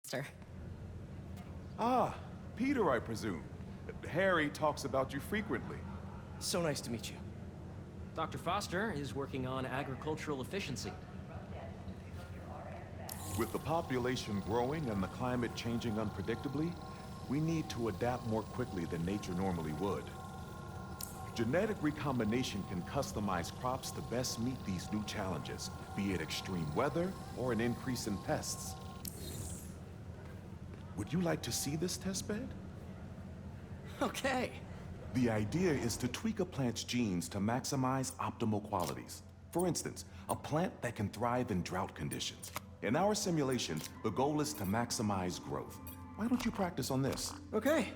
Sir. Ah, Peter, I presume. Harry talks about you frequently. So nice to meet you. Dr. Foster is working on agricultural efficiency. With the population growing and the climate changing unpredictably, we need to adapt more quickly than nature normally would. Genetic recombination can customize crops to best meet these new challenges, be it extreme weather or an increase in pests. Would you like to see this testbed? Okay. The idea is to tweak a plant's genes to maximize optimal qualities. For instance, a plant that can thrive in drought conditions. In our simulation, the goal is to maximize growth. Why don't you practice on this? Okay.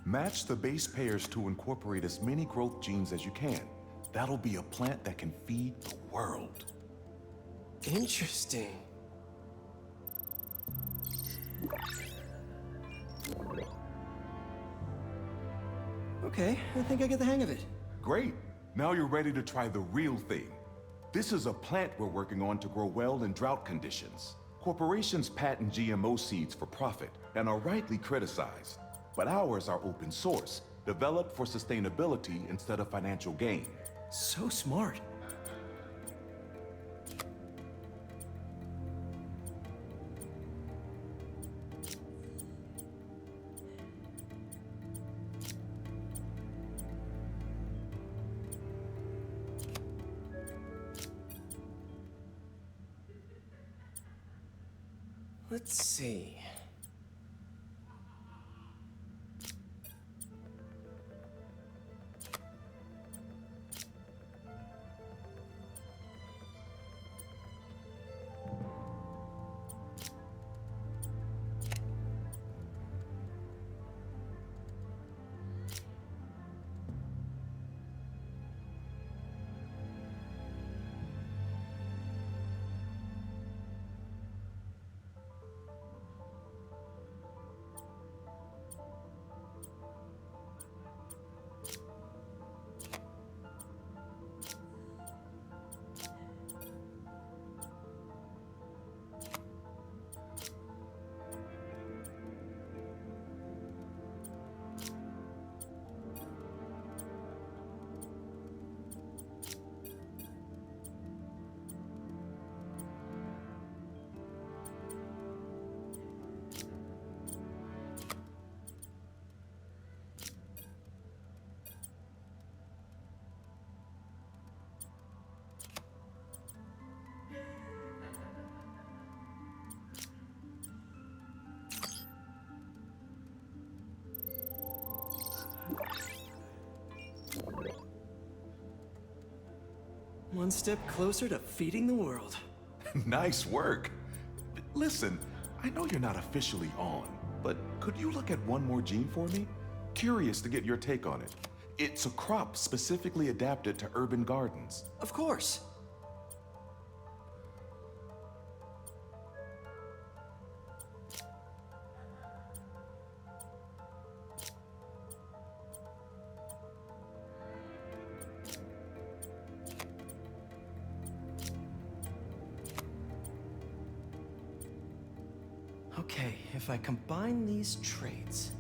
Match the base pairs to incorporate as many growth genes as you can. That'll be a plant that can feed the world. Interesting. Okay, I think I get the hang of it. Great. Now you're ready to try the real thing. This is a plant we're working on to grow well in drought conditions. Corporations patent GMO seeds for profit and are rightly criticized. But ours are open source, developed for sustainability instead of financial gain. So smart. Let's see. One step closer to feeding the world. Nice work. Listen, I know you're not officially on, but could you look at one more gene for me? Curious to get your take on it. It's a crop specifically adapted to urban gardens. Of course. Okay, if I combine these traits...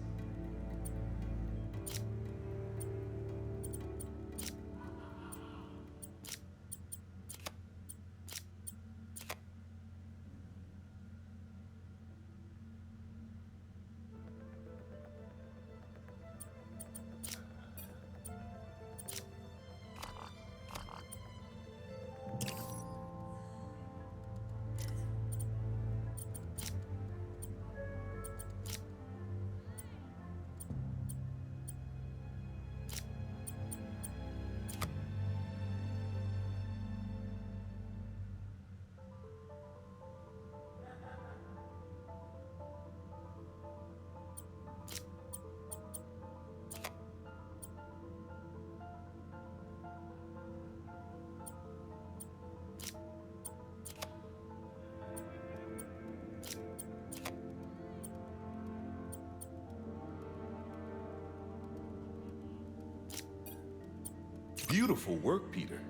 Beautiful work, Peter.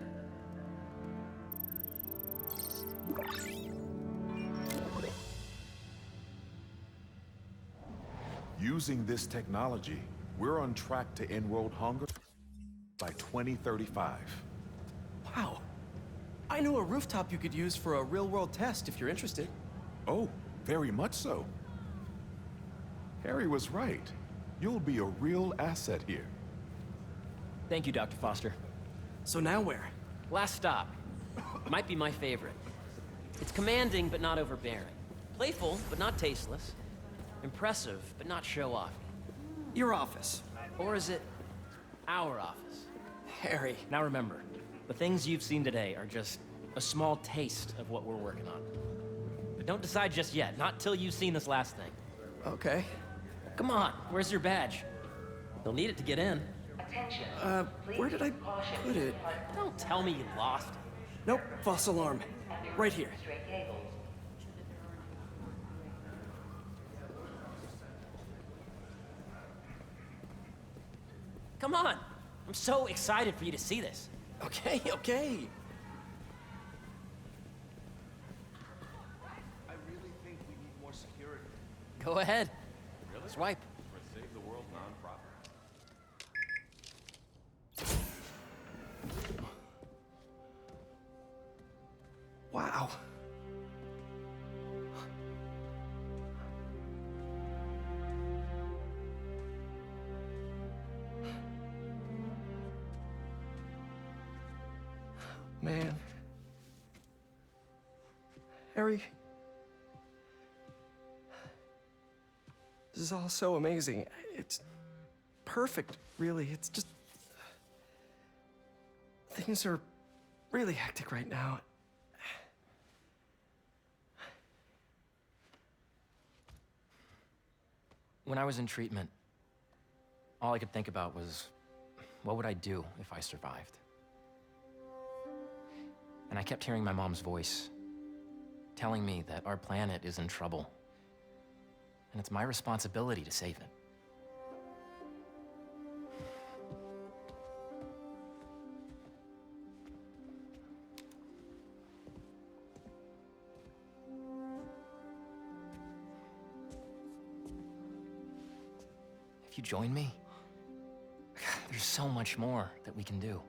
Using this technology, we're on track to end world hunger by 2035. Wow. I know a rooftop you could use for a real-world test if you're interested. Oh, very much so. Harry was right. You'll be a real asset here. Thank you, Dr. Foster. So now where? Last stop. Might be my favorite. It's commanding, but not overbearing. Playful, but not tasteless. Impressive, but not show-off. Your office. Or is it our office? Harry. Now remember, the things you've seen today are just a small taste of what we're working on. But don't decide just yet, not till you've seen this last thing. Okay. Come on, where's your badge? You'll need it to get in. Where did I put it? Don't tell me you lost it. Nope, false alarm. Right here. Come on! I'm so excited for you to see this. Okay, okay. I really think we need more security. Go ahead. Swipe. For a Save the World nonprofit. Wow. Man. Harry. This is all so amazing. It's perfect, really. It's just... Things are really hectic right now. When I was in treatment, all I could think about was, what would I do if I survived? And I kept hearing my mom's voice, telling me that our planet is in trouble, and it's my responsibility to save it. If you join me, there's so much more that we can do.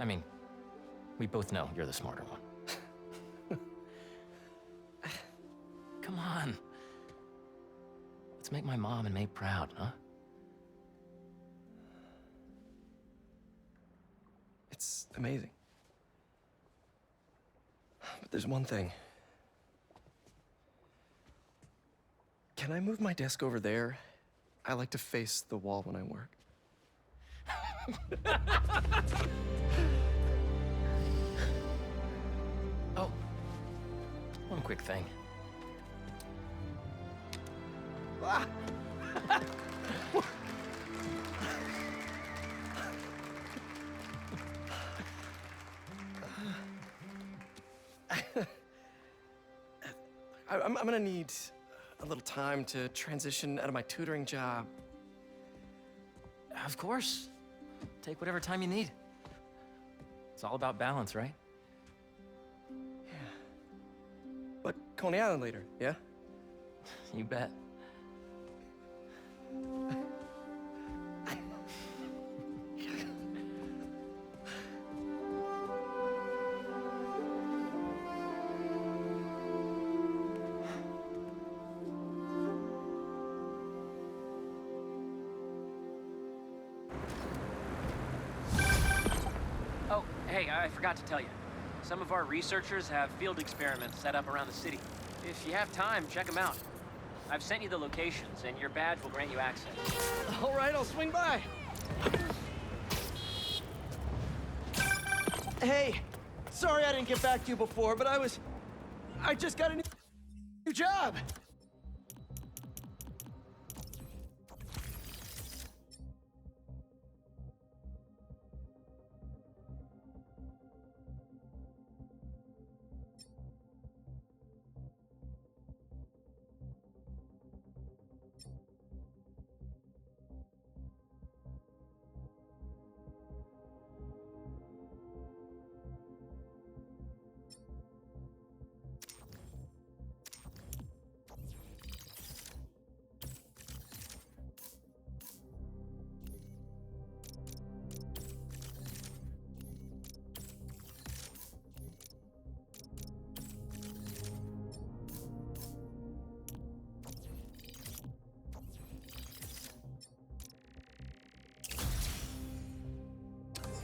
I mean, we both know you're the smarter one. Come on. Let's make my mom and May proud, huh? It's amazing. But there's one thing. Can I move my desk over there? I like to face the wall when I work. Oh, one quick thing. I'm gonna need a little time to transition out of my tutoring job. Of course. Take whatever time you need. It's all about balance, right? But Coney Island later, yeah? You bet. Oh, hey, I forgot to tell you. Some of our researchers have field experiments set up around the city. If you have time, check them out. I've sent you the locations, and your badge will grant you access. All right, I'll swing by. Hey, sorry I didn't get back to you before, but I just got a new job.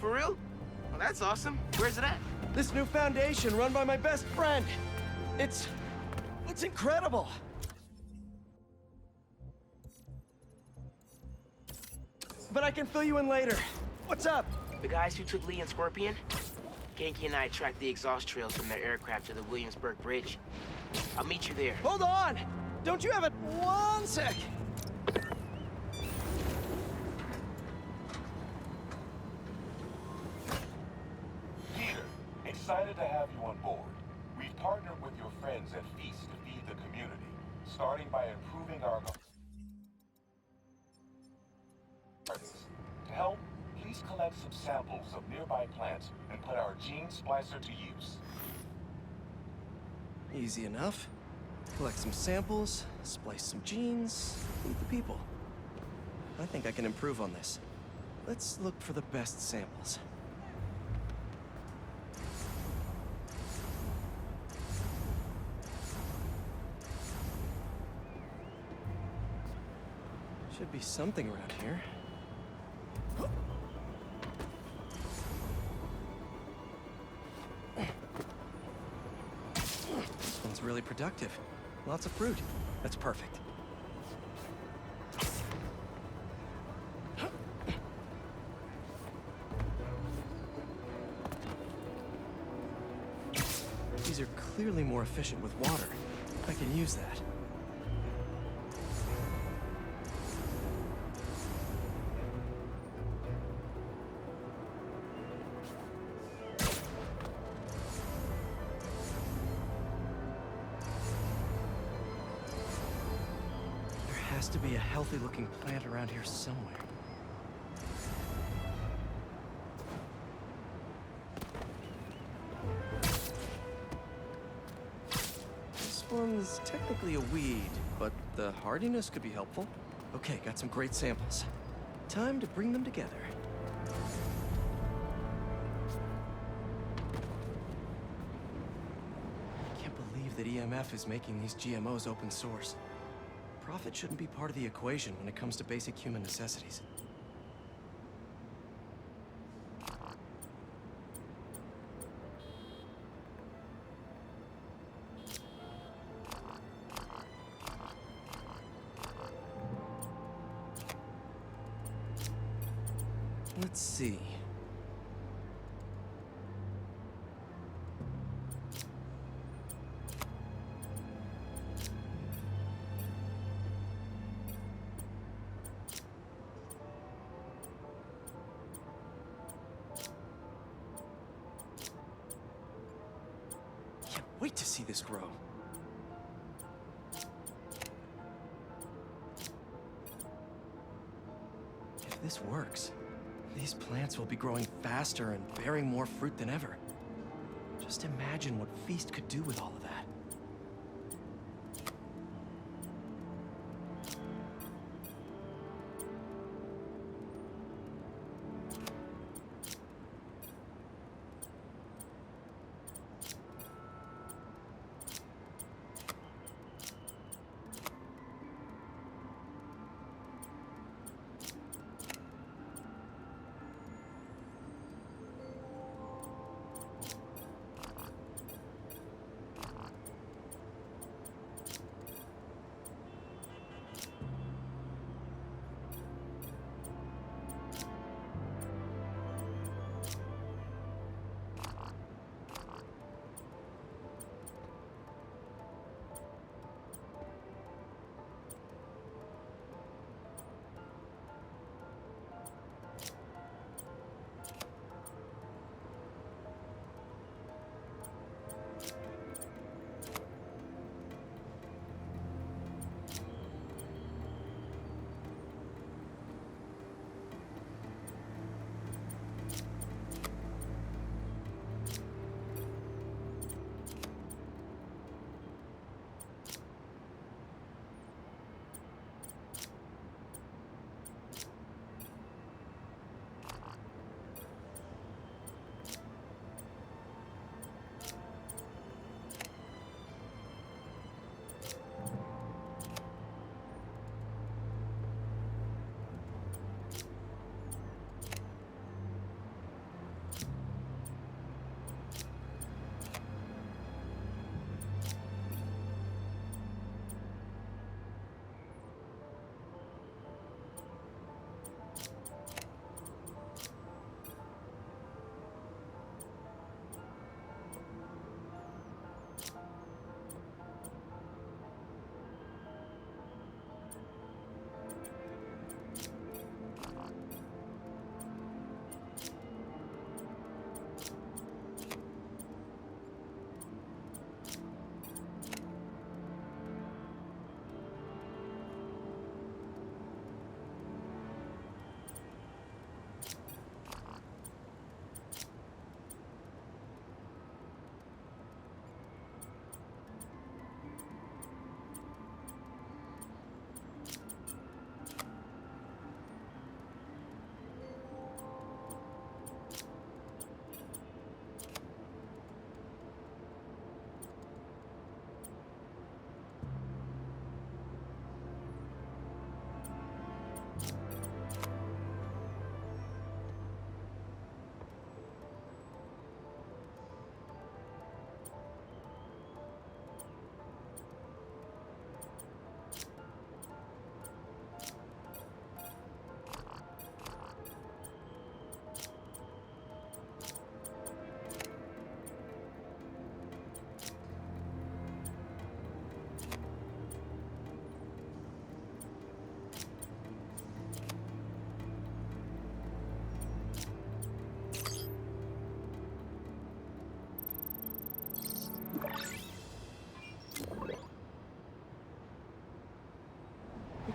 for real? Well, that's awesome. Where's it at? This new foundation run by my best friend. It's incredible. But I can fill you in later. What's up? The guys who took Lee and Scorpion? Ganke and I tracked the exhaust trails from their aircraft to the Williamsburg Bridge. I'll meet you there. Hold on! Don't you have it? One sec! Peter, excited to have you on board. We've partnered with your friends at Feast to feed the community, starting by improving our gardens. To help, please collect some samples of nearby plants and put our gene splicer to use. Easy enough. Collect some samples, splice some genes, feed the people. I think I can improve on this. Let's look for the best samples. Should be something around here. This one's really productive. Lots of fruit. That's perfect. These are clearly more efficient with water. I can use that. There has to be a healthy-looking plant around here somewhere. This one's technically a weed, but the hardiness could be helpful. Okay, got some great samples. Time to bring them together. I can't believe that EMF is making these GMOs open source. Profit shouldn't be part of the equation when it comes to basic human necessities. Let's see. Can't wait to see this grow. If this works, these plants will be growing faster and bearing more fruit than ever. Just imagine what Feast could do with all of that.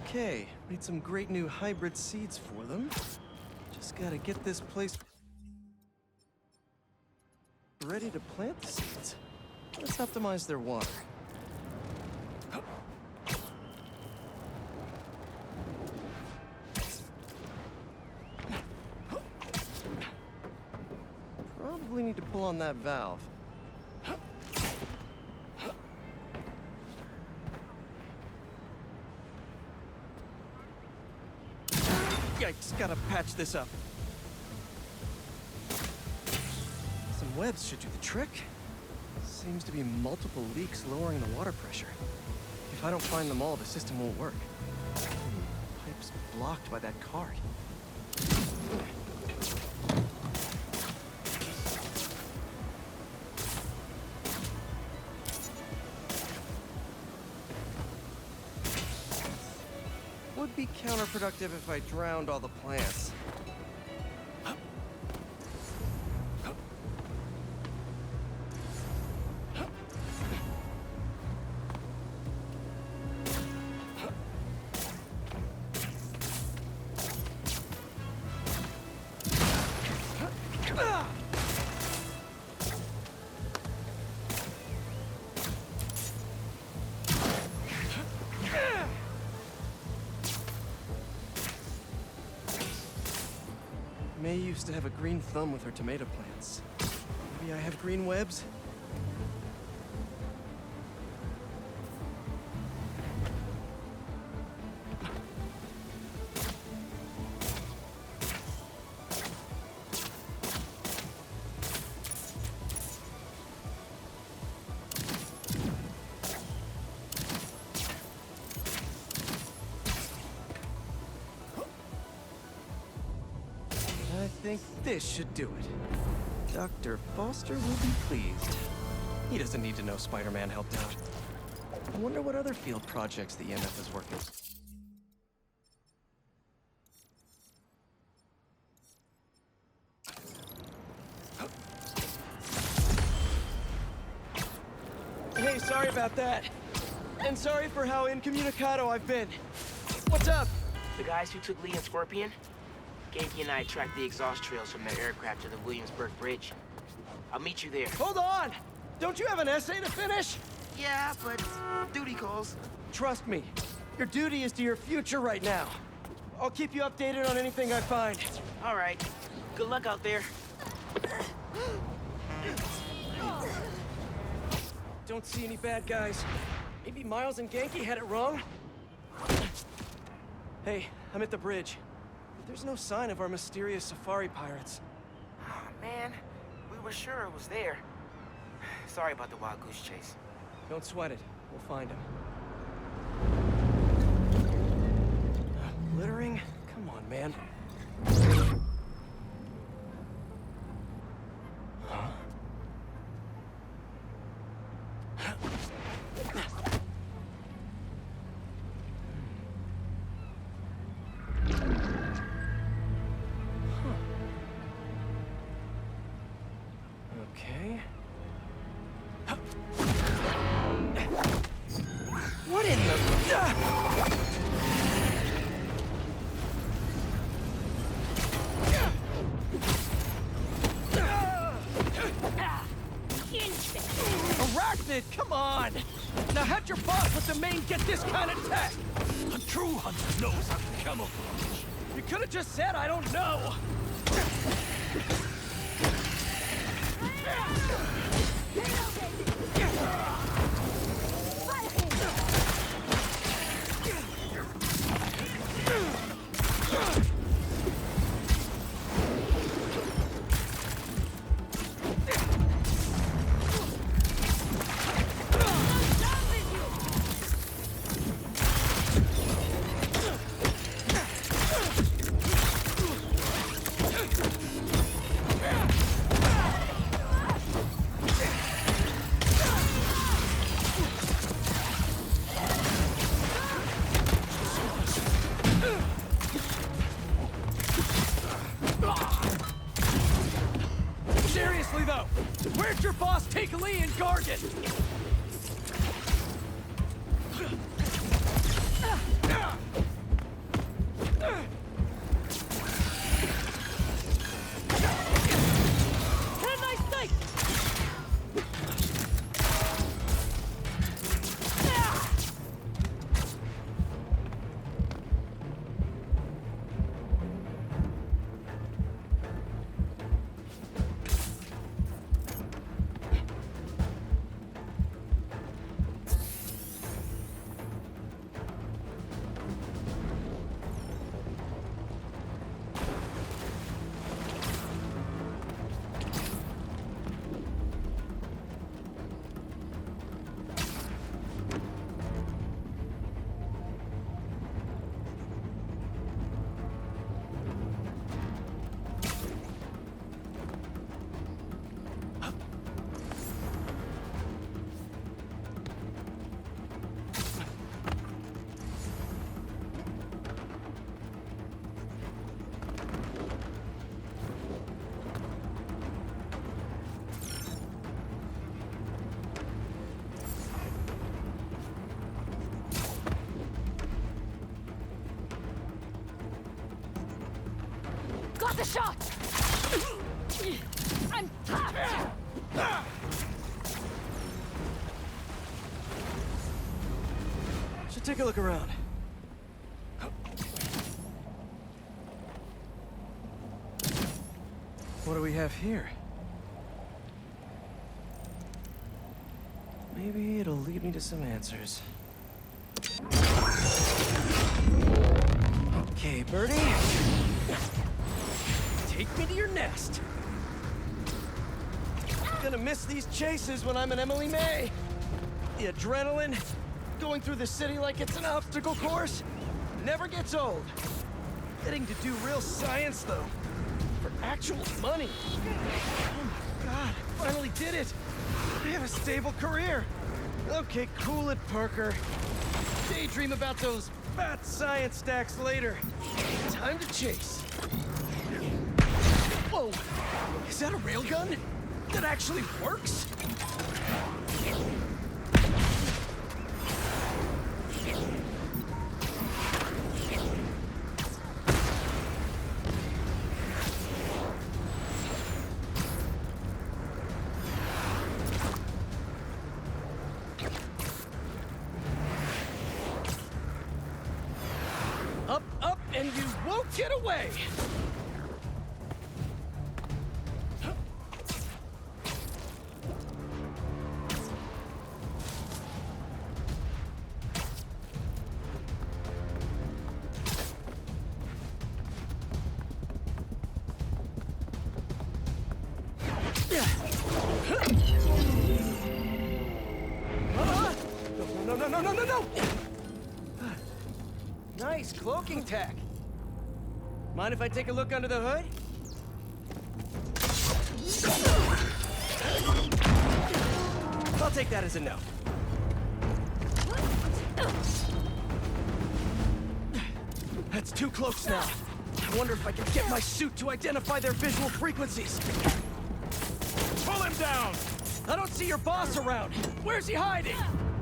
Okay, made some great new hybrid seeds for them. Just gotta get this place ready to plant the seeds. Let's optimize their water. Probably need to pull on that valve. Yikes, gotta patch this up. Some webs should do the trick. Seems to be multiple leaks lowering the water pressure. If I don't find them all, the system won't work. Pipe's blocked by that cart. Would be counterproductive if I drowned all the plants. May used to have a green thumb with her tomato plants. Maybe I have green webs? I think this should do it. Dr. Foster will be pleased. He doesn't need to know Spider-Man helped out. I wonder what other field projects the EMF is working. Hey, sorry about that. And sorry for how incommunicado I've been. What's up? The guys who took Lee and Scorpion? Ganke and I tracked the exhaust trails from their aircraft to the Williamsburg Bridge. I'll meet you there. Hold on! Don't you have an essay to finish? Yeah, but duty calls. Trust me, your duty is to your future right now. I'll keep you updated on anything I find. All right. Good luck out there. Don't see any bad guys. Maybe Miles and Ganke had it wrong? Hey, I'm at the bridge. There's no sign of our mysterious safari pirates. Oh, man. We were sure it was there. Sorry about the wild goose chase. Don't sweat it. We'll find him. Littering? Come on, man. Huh? Okay. What in the... Arachnid, come on! Now how'd your boss with the main get this kind of tech? A true hunter knows how to camouflage. You could have just said I don't know. Seriously though, where'd your boss take Lee and Gargan? the shot! I'm tapped! Should take a look around. What do we have here? Maybe it'll lead me to some answers. Okay, Birdie. Take me to your nest. Gonna miss these chases when I'm an Emily May. The adrenaline, going through the city like it's an obstacle course, never gets old. Getting to do real science, though, for actual money. Oh my God, finally did it. I have a stable career. Okay, cool it, Parker. Daydream about those fat science stacks later. Time to chase. Whoa, is that a railgun? That actually works? Up, up, and you won't get away! No! Nice cloaking tech. Mind if I take a look under the hood? I'll take that as a no. That's 2 cloaks now. I wonder if I can get my suit to identify their visual frequencies. Pull him down! I don't see your boss around. Where's he hiding?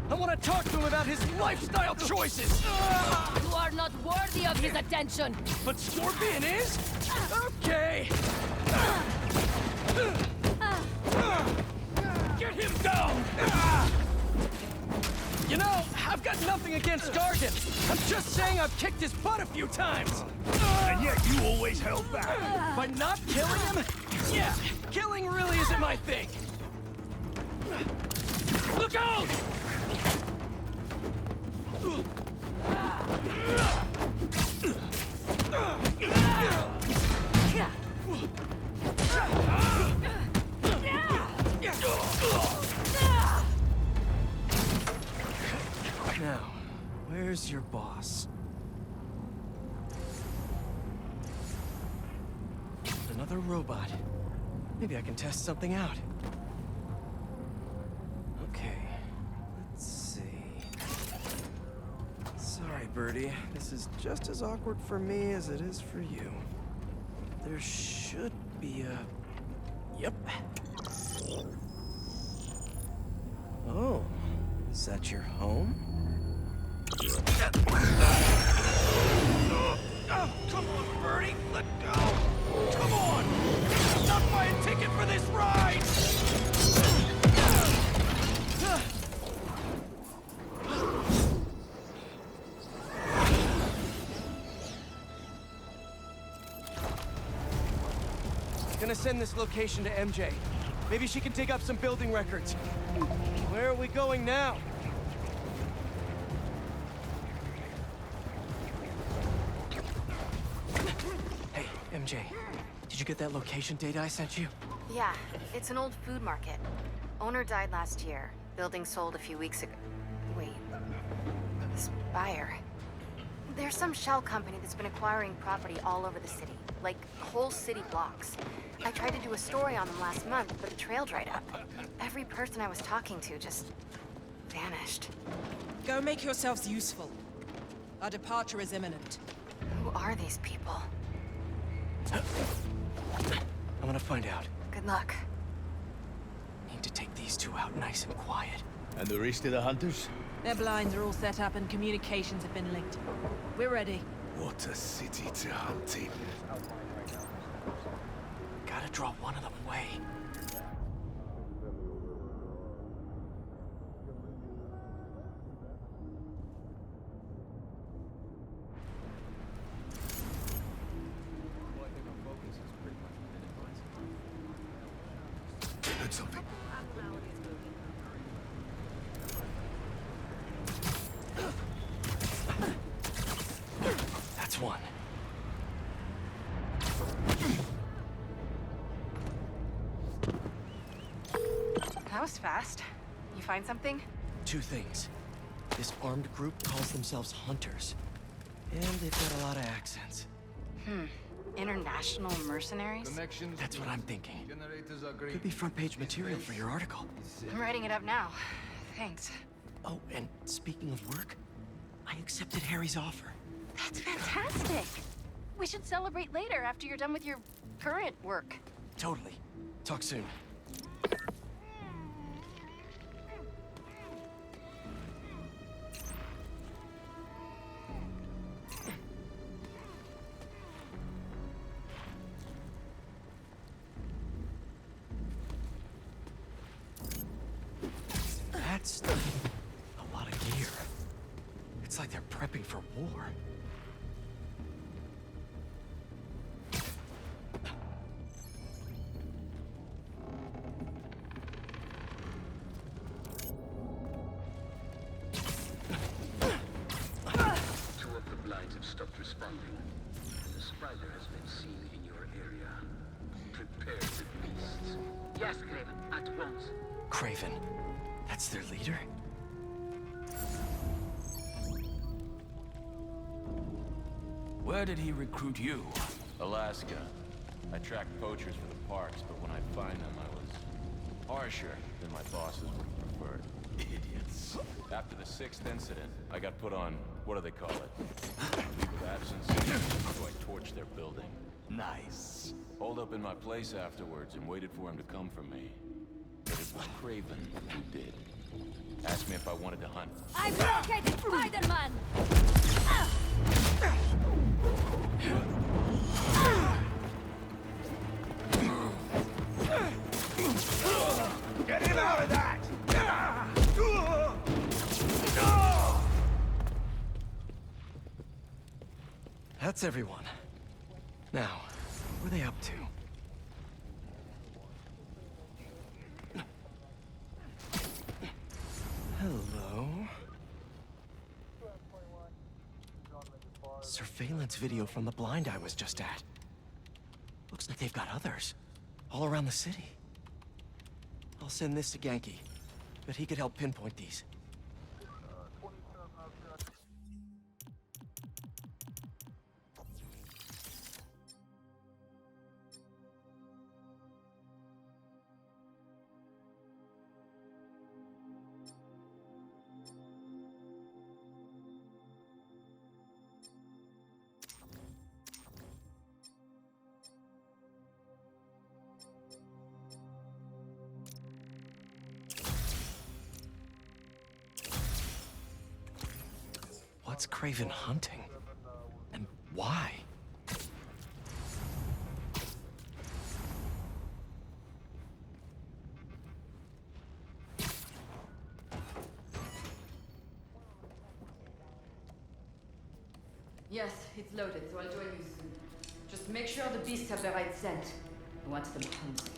I want to talk to him about his lifestyle choices. You are not worthy of his attention! But Scorpion is? Okay. Get him down! You know, I've got nothing against Gargan. I'm just saying I've kicked his butt a few times. And yet you always held back. By not killing him? Yeah, killing really isn't my thing. Look out! Now, where's your boss? Another robot. Maybe I can test something out. Okay, let's see. Sorry, Birdie. This is just as awkward for me as it is for you. There should be a... Yep. Oh, is that your home? Oh, come on, Birdie! Let go! Come on! Not buy a ticket for this ride! Gonna send this location to MJ. Maybe she can dig up some building records. Where are we going now? Hey, MJ. Did you get that location data I sent you? Yeah, it's an old food market. Owner died last year. Building sold a few weeks ago. Wait. Spire. There's some shell company that's been acquiring property all over the city. Like, whole city blocks. I tried to do a story on them last month, but the trail dried up. Every person I was talking to just... vanished. Go make yourselves useful. Our departure is imminent. Who are these people? I'm gonna find out. Good luck. Need to take these two out nice and quiet. And the rest of the hunters? Their blinds are all set up and communications have been linked. We're ready. What a city to hunt in. draw one of them away. Heard something. That's one. That was fast. You find something? Two things. This armed group calls themselves Hunters. And they've got a lot of accents. International mercenaries? Connections. That's what I'm thinking. Generators are green. Could be front-page material for your article. I'm writing it up now. Thanks. Oh, and speaking of work, I accepted Harry's offer. That's fantastic. We should celebrate later after you're done with your current work. Totally. Talk soon. That's a lot of gear. It's like they're prepping for war. Two of the blinds have stopped responding. The spider has been seen in your area. Prepare the beasts. Yes, Craven, at once. Craven. That's their leader? Where did he recruit you? Alaska. I tracked poachers for the parks, but when I find them, I was harsher than my bosses would have preferred. Idiots. After the 6th incident, I got put on, what do they call it? Leave of absence. So I torched their building. Nice. Holed up in my place afterwards and waited for him to come for me. But it was Craven who did. Asked me if I wanted to hunt. I've located Spider-Man! Get him out of that! That's everyone. Now, what are they up to? Hello? Surveillance video from the blind I was just at. Looks like they've got others. All around the city. I'll send this to Genki. But he could help pinpoint these. What's Craven hunting? And why? Yes, it's loaded, so I'll join you soon. Just make sure the beasts have the right scent. I want them hungry.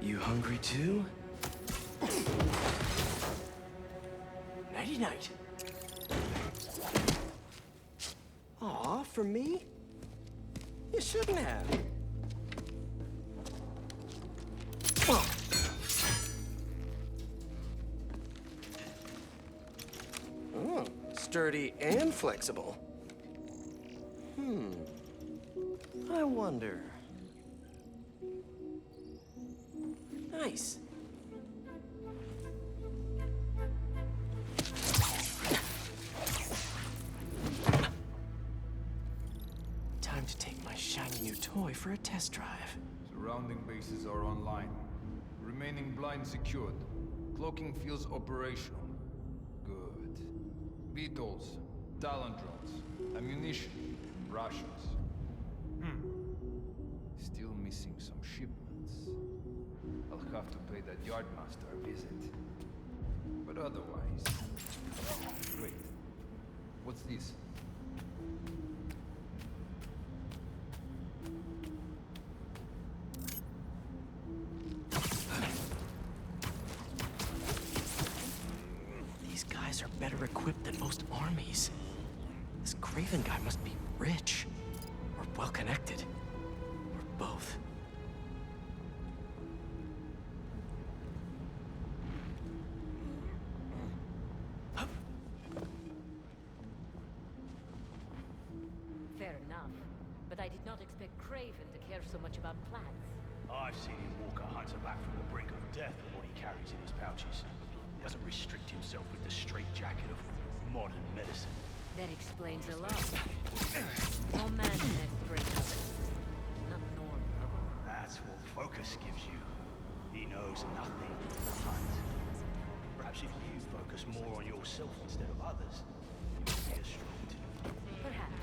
You hungry too? Nighty-night. Aw, for me? You shouldn't have. Oh, sturdy and flexible. I wonder. Nice. Time to take my shiny new toy for a test drive. Surrounding bases are online. Remaining blind secured. Cloaking fields operational. Beetles, Talon drones, ammunition, Russians. Still missing some shipments. I'll have to pay that yardmaster a visit. But otherwise... Wait. What's this? These guys are better equipped than most armies. This Craven guy must be rich. Or well-connected. Or both. Fair enough. But I did not expect Craven to care so much about plants. I've seen him walk a hunter back from the brink of death with what he carries in his pouches. He doesn't restrict himself with the straitjacket of modern medicine. That explains a lot. No man can have great habits. Not normal. That's what focus gives you. He knows nothing of the hunt. Perhaps if you focus more on yourself instead of others, you would be as strong too. Perhaps.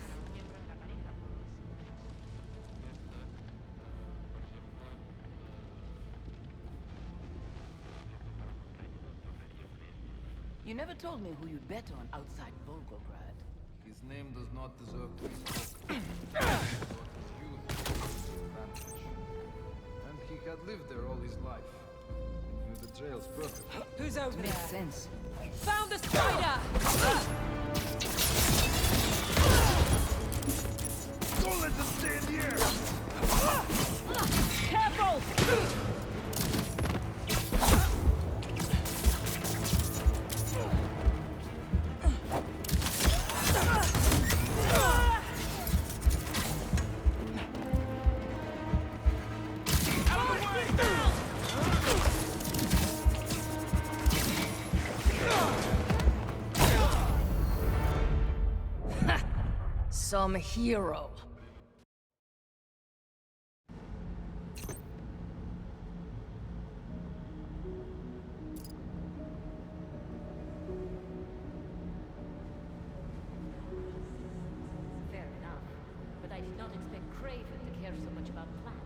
You never told me who you'd bet on outside Volgograd. His name does not deserve to be spoken. But his youth was an advantage. And he had lived there all his life. He knew the trails perfectly. Who's over there? Makes sense. Found the spider! Don't let them stay in the air! Careful! Some hero. Fair enough. But I did not expect Craven to care so much about plants.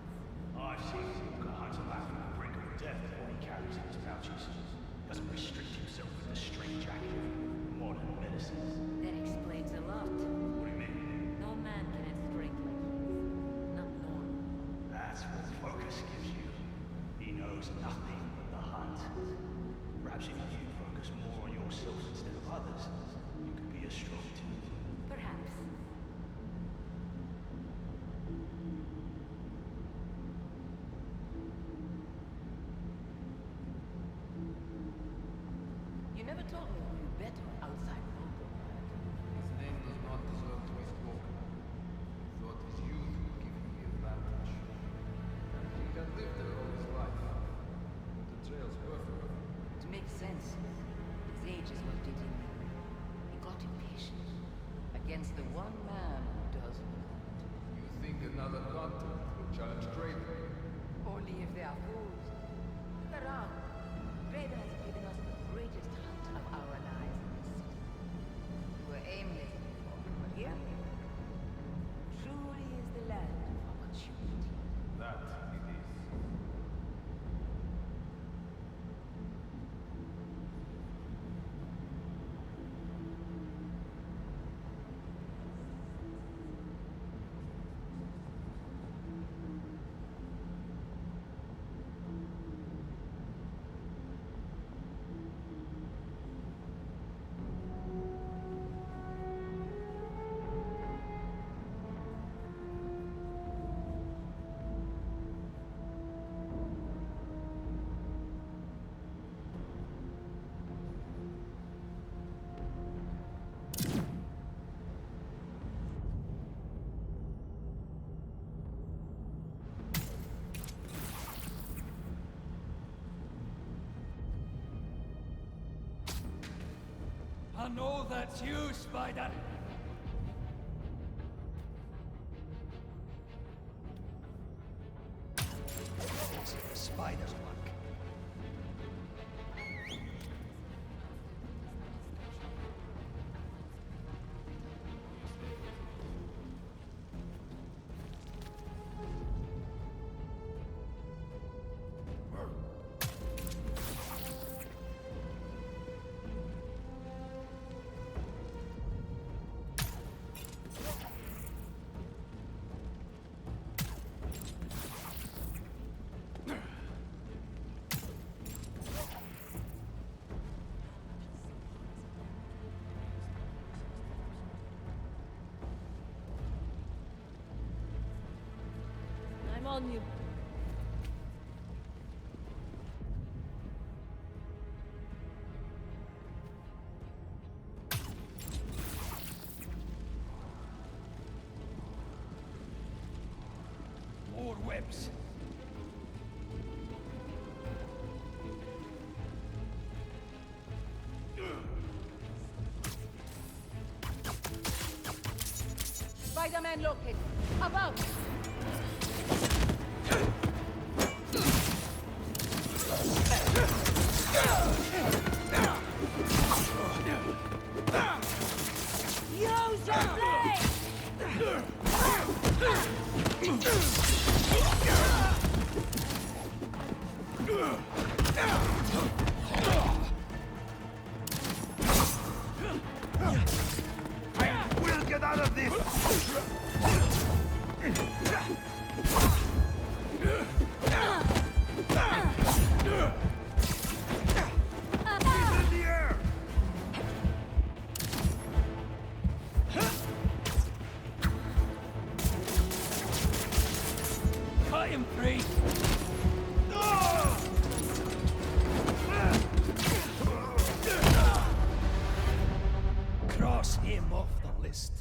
I've seen him walk a hunter back from the brink of death with what he carries in his pouches. He doesn't restrict himself with the straitjacket of modern medicine. That explains a lot. What do you mean? No man can have strength like his. Not normal. That's what focus gives you. He knows nothing of the hunt. Perhaps if you focus more on yourself instead of others, you could be as strong too. Perhaps. You never told me who you'd bet on outside Volgograd. His name does not deserve to be spoken. Thought his youth would give him the advantage. And he had lived there all his life. The trail's perfect. It makes sense. His age is what did him. He got impatient. Against the one man who doesn't. You think another continent will challenge Craven? Only if they are fools. Look around. Craven has given us the greatest hunt of our lives in this city. We were aimless before, but here, truly is the land of opportunity. That it is. I know that's you, Spider! Spider's luck. on you. More webs. Spider-Man located. Above! Use your blade! We'll get out of this! In the air! Cut him free! Cross him off the list.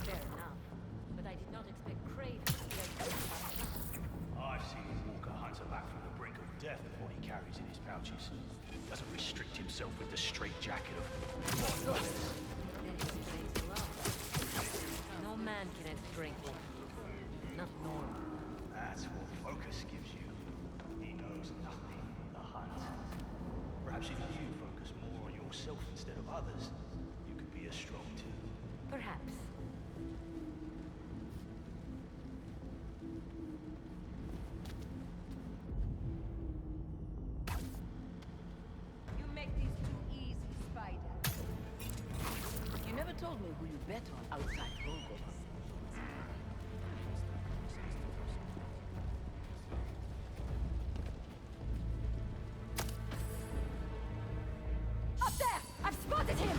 Fair enough. But I did not expect Kraven to be able to I've seen Walker hunter back from the brink of death with what he carries in his pouches. He doesn't restrict himself with the straitjacket of modern life. Then he trains alone. No man can enter Drinkwater. Not normal. That's what focus gives you. He knows nothing of the hunt. Perhaps if you focus more on yourself instead of others, you could be as strong too. Perhaps. You make this too easy, Spider. You never told me who you bet on outside Golgotha. Up there! I've spotted him!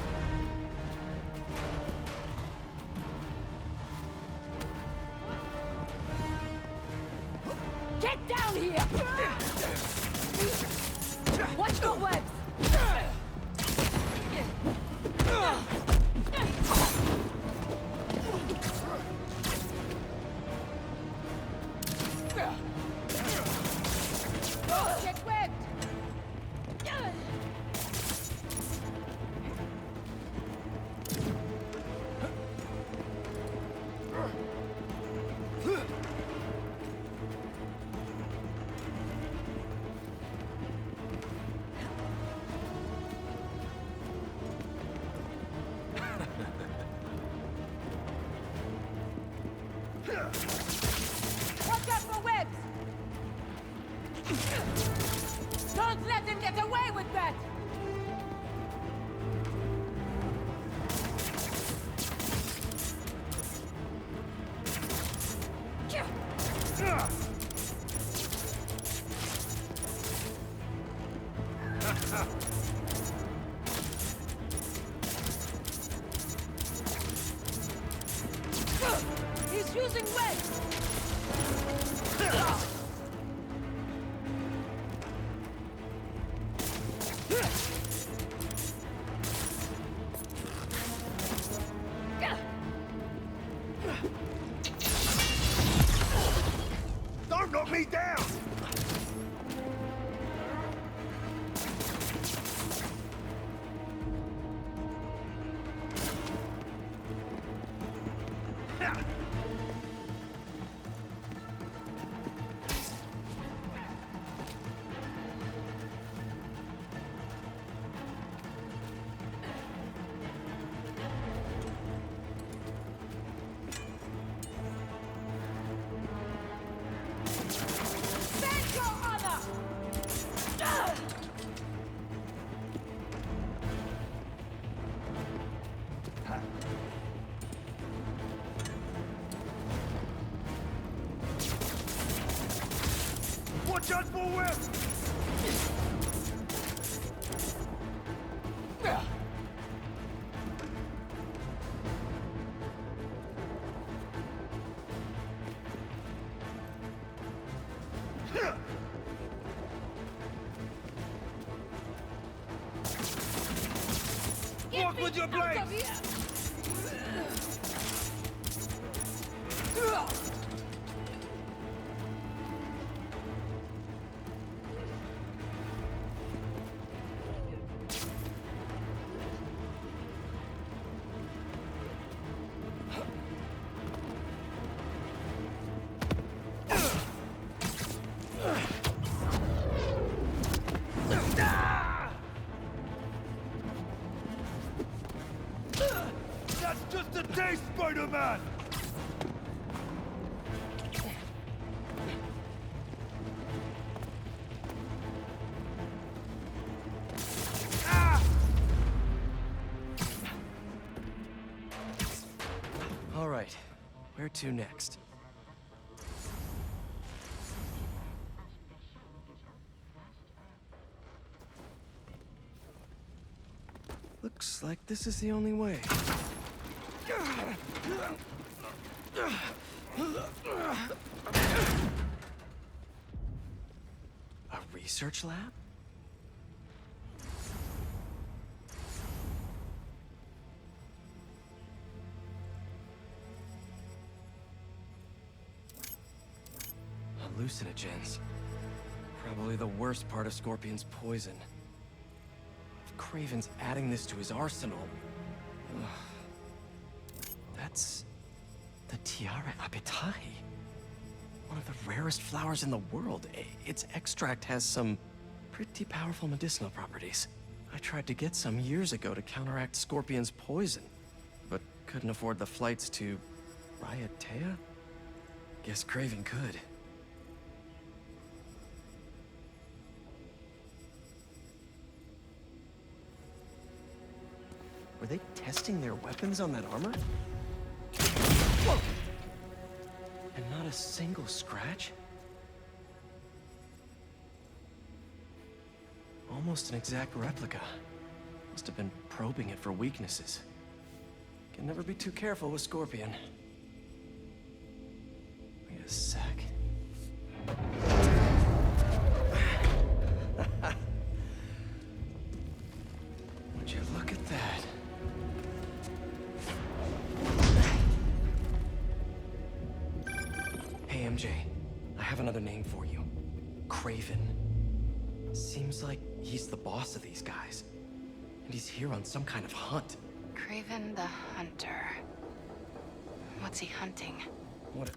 Get down here! Watch your webs! Get webbed! Watch out for webs! Don't let him get away with that! He's using webs! Don't knock me down! Stand your honor! Just for whip! Walk with your blades! That's just a taste, Spider-Man! All right, where to next? Looks like this is the only way. A research lab? Hallucinogens. Probably the worst part of Scorpion's poison. If Kraven's adding this to his arsenal... Ugh. That's... the Tiara Apitai. One of the rarest flowers in the world. Its extract has some pretty powerful medicinal properties. I tried to get some years ago to counteract Scorpion's poison, but couldn't afford the flights to... Raiatea? Guess Kraven could. Were they testing their weapons on that armor? Whoa! And not a single scratch? Almost an exact replica. Must have been probing it for weaknesses. Can never be too careful with Scorpion. Wait a sec. Would you look at that? Hey, MJ. I have another name for you. Kraven. Seems like he's the boss of these guys. And he's here on some kind of hunt. Kraven the Hunter. What's he hunting? What?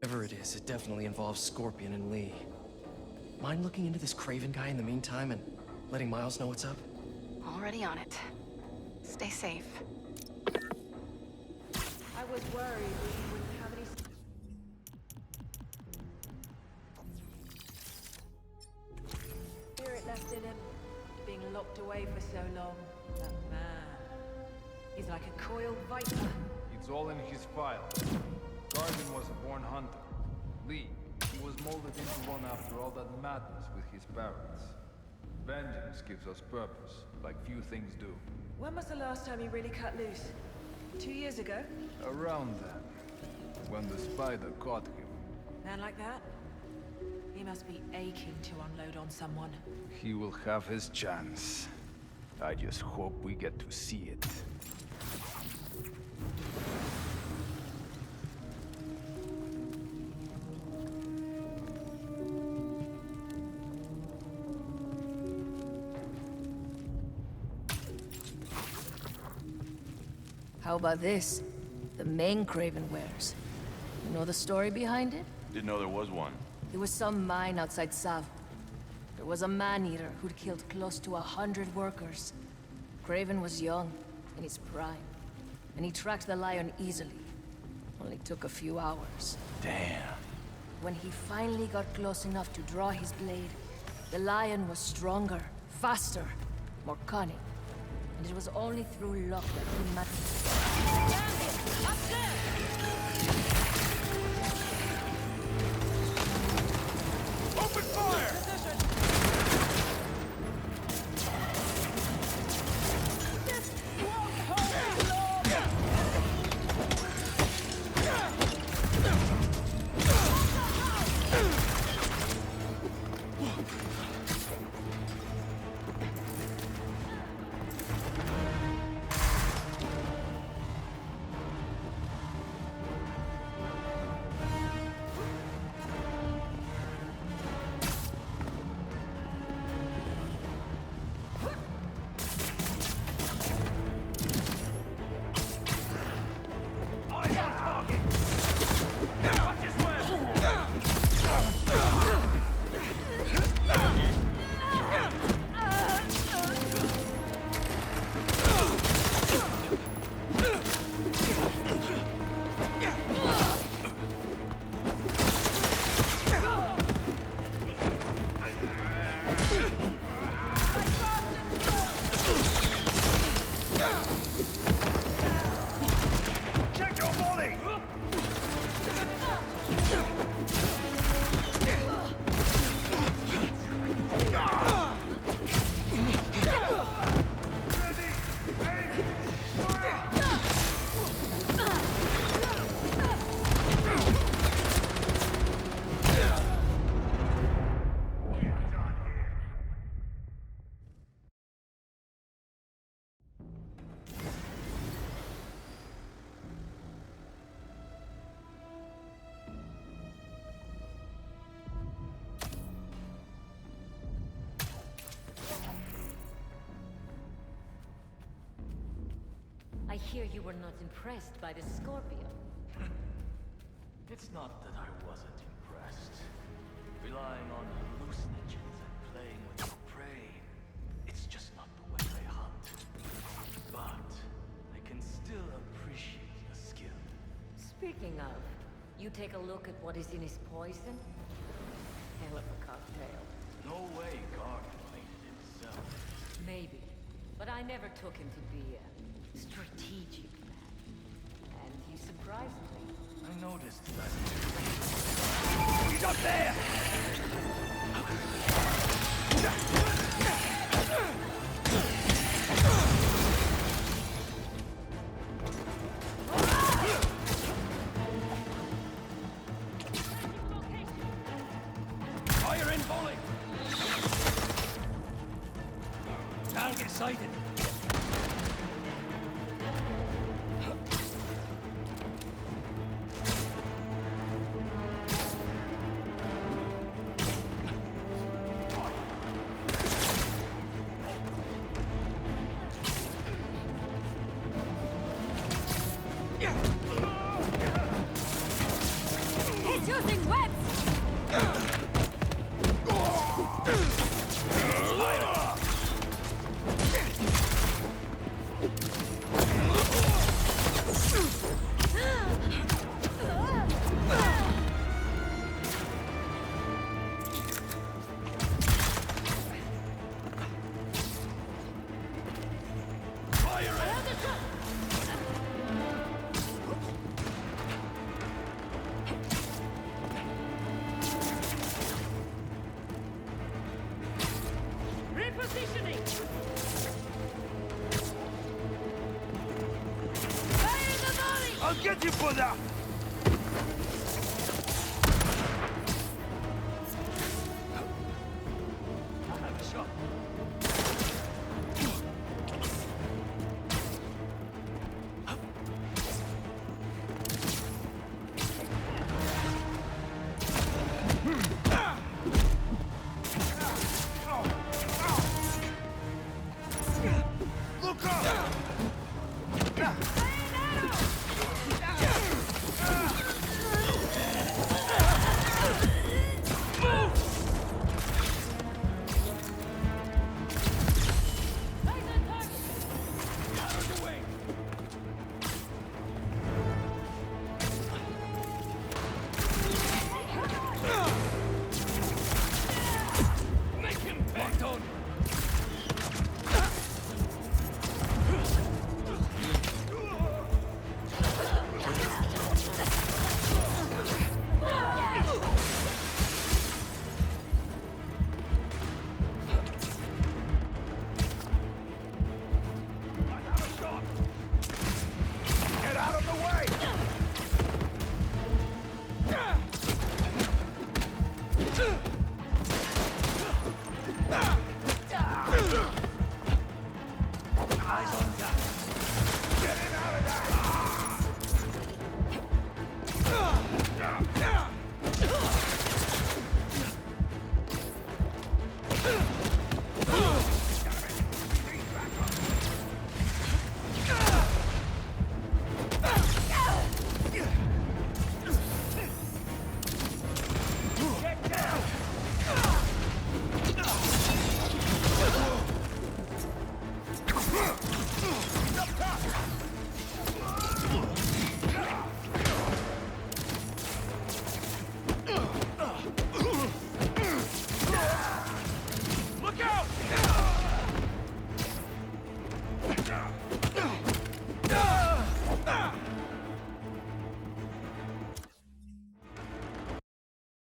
Whatever it is, it definitely involves Scorpion and Lee. Mind looking into this Kraven guy in the meantime and letting Miles know what's up? Already on it. Stay safe. I was worried we wouldn't have any... Spirit left in him, being locked away for so long. That man. He's like a coiled viper. It's all in his file. Garvin was a born hunter. Lee, he was molded into one after all that madness with his parents. Vengeance gives us purpose, like few things do. When was the last time you really cut loose? 2 years ago? Around then, when the spider caught him. Man like that? He must be aching to unload on someone. He will have his chance. I just hope we get to see it. How about this? The main Kraven wears. You know the story behind it? Didn't know there was one. There was some mine outside Sav. There was a man-eater who'd killed close to 100 workers. Craven was young, in his prime, and he tracked the lion easily. Only took a few hours. Damn. When he finally got close enough to draw his blade, the lion was stronger, faster, more cunning. And it was only through luck that he managed. Up there! Open fire! I hear you were not impressed by the Scorpion. It's not that I wasn't impressed. Relying on hallucinogens and playing with your prey. It's just not the way I hunt. But I can still appreciate your skill. Speaking of, you take a look at what is in his poison? Hell of a cocktail. No way Garvin made it himself. Maybe, but I never took him to be a strategic man. And he surprised me. I noticed that. He's up there! Fire in volley! Don't get sighted. He's using webs! Repositioning! Fire the volley! I'll get you for that! I have a shot. Look up!